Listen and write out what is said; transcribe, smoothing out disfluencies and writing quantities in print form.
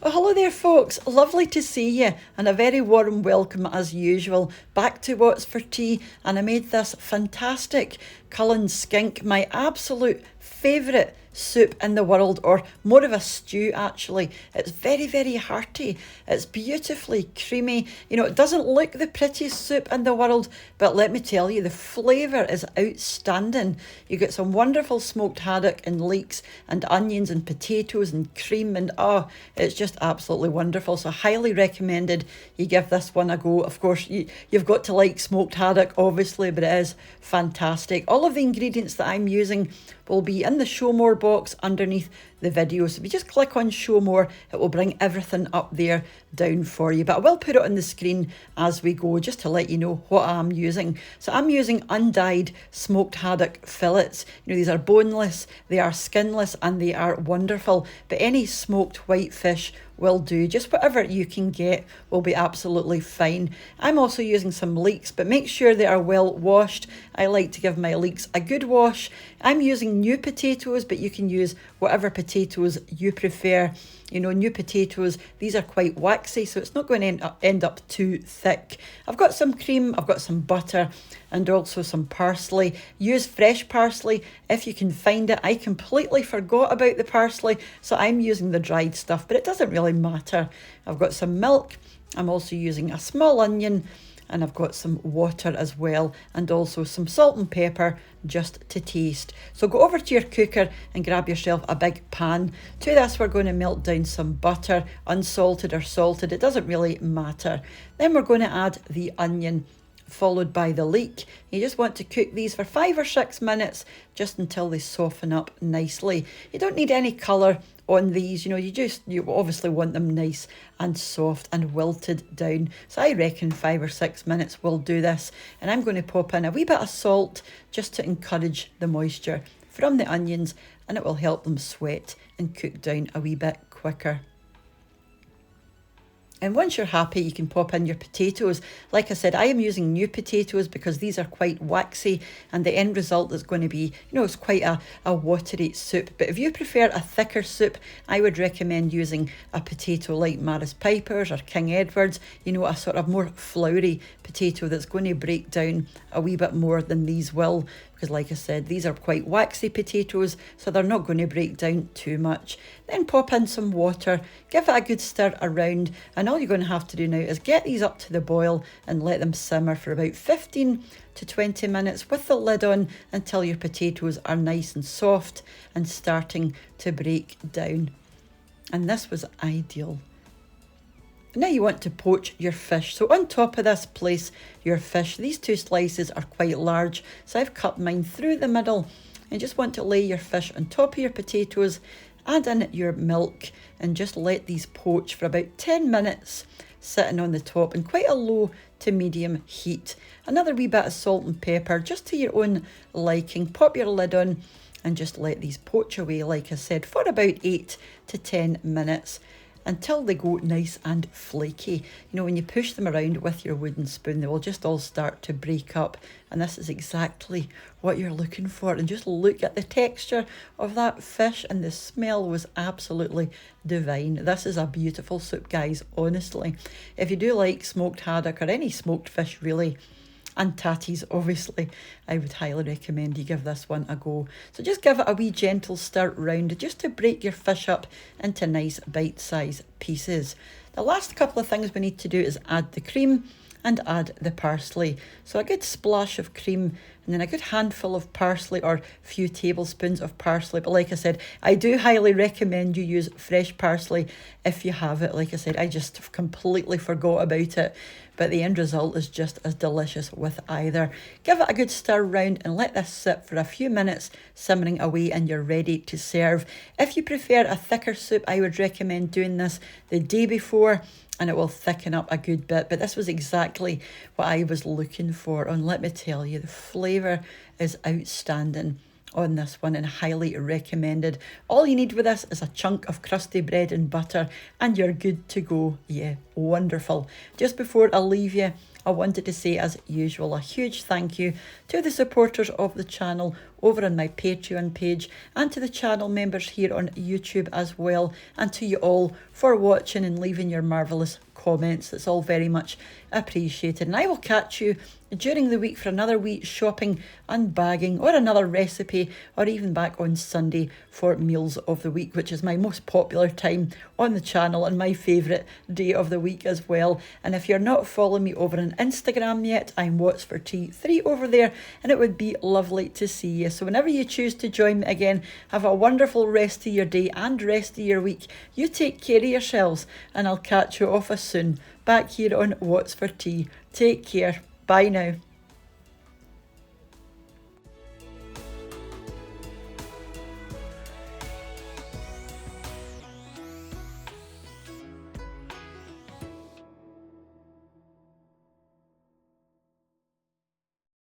Well, hello there folks, lovely to see you and a very warm welcome as usual back to What's for Tea. And I made this fantastic Cullen Skink, my absolute favourite soup in the world, or more of a stew actually. It's very hearty, it's beautifully creamy. You know, it doesn't look the prettiest soup in the world, but let me tell you, the flavour is outstanding. You get some wonderful smoked haddock and leeks and onions and potatoes and cream, and oh, it's just absolutely wonderful. So highly recommended you give this one a go. Of course, you've got to like smoked haddock obviously, but it is fantastic. All of the ingredients that I'm using will be in the show more box underneath the video. So if you just click on show more, it will bring everything up there down for you. But I will put it on the screen as we go just to let you know what I'm using. So I'm using undyed smoked haddock fillets. You know, these are boneless, they are skinless, and they are wonderful. But any smoked white fish will do. Just whatever you can get will be absolutely fine. I'm also using some leeks, but make sure they are well washed. I like to give my leeks a good wash. I'm using new potatoes, but you can use whatever potatoes you prefer. You know, new potatoes, these are quite waxy, so it's not going to end up too thick. I've got some cream, I've got some butter, and also some parsley. Use fresh parsley if you can find it. I completely forgot about the parsley, so I'm using the dried stuff, but it doesn't really matter. I've got some milk, I'm also using a small onion, and I've got some water as well, and also some salt and pepper just to taste. So go over to your cooker and grab yourself a big pan. To this we're going to melt down some butter, unsalted or salted, it doesn't really matter. Then we're going to add the onion, followed by the leek. You just want to cook these for 5 or 6 minutes, just until they soften up nicely. You don't need any colour on these, you know, you obviously want them nice and soft and wilted down. So I reckon 5 or 6 minutes will do this. And I'm going to pop in a wee bit of salt just to encourage the moisture from the onions, and it will help them sweat and cook down a wee bit quicker. And once you're happy, you can pop in your potatoes. Like I said, I am using new potatoes because these are quite waxy, and the end result is going to be, you know, it's quite a watery soup. But if you prefer a thicker soup, I would recommend using a potato like Maris Piper's or King Edward's, you know, a sort of more floury potato that's going to break down a wee bit more than these will. Because like I said, these are quite waxy potatoes, so they're not going to break down too much. Then pop in some water, give it a good stir around, and all you're going to have to do now is get these up to the boil and let them simmer for about 15 to 20 minutes with the lid on until your potatoes are nice and soft and starting to break down. And this was ideal. Now you want to poach your fish. So on top of this, place your fish. These 2 slices are quite large, so I've cut mine through the middle. And just want to lay your fish on top of your potatoes, add in your milk, and just let these poach for about 10 minutes, sitting on the top in quite a low to medium heat. Another wee bit of salt and pepper, just to your own liking. Pop your lid on and just let these poach away, like I said, for about 8 to 10 minutes. Until they go nice and flaky. You know, when you push them around with your wooden spoon, they will just all start to break up. And this is exactly what you're looking for. And just look at the texture of that fish, and the smell was absolutely divine. This is a beautiful soup, guys, honestly. If you do like smoked haddock or any smoked fish really, and tatties obviously, I would highly recommend you give this one a go. So just give it a wee gentle stir round just to break your fish up into nice bite-sized pieces. The last couple of things we need to do is add the cream and add the parsley. So a good splash of cream and then a good handful of parsley, or a few tablespoons of parsley. But like I said, I do highly recommend you use fresh parsley if you have it. Like I said, I just completely forgot about it. But the end result is just as delicious with either. Give it a good stir round and let this sit for a few minutes, simmering away, and you're ready to serve. If you prefer a thicker soup, I would recommend doing this the day before, and it will thicken up a good bit. But this was exactly what I was looking for, and let me tell you, the flavour is outstanding on this one and highly recommended. All you need with this is a chunk of crusty bread and butter and you're good to go. Yeah, wonderful. Just before I leave you, I wanted to say, as usual, a huge thank you to the supporters of the channel over on my Patreon page, and to the channel members here on YouTube as well, and to you all for watching and leaving your marvellous comments. It's all very much appreciated, and I will catch you during the week for another week shopping and bagging, or another recipe, or even back on Sunday for meals of the week, which is my most popular time on the channel and my favourite day of the week as well. And if you're not following me over on Instagram yet, I'm What's for Tea 3 over there, and it would be lovely to see you. So whenever you choose to join me again, have a wonderful rest of your day and rest of your week. You take care of yourselves, and I'll catch you off as soon back here on What's for Tea. Take care. Bye now.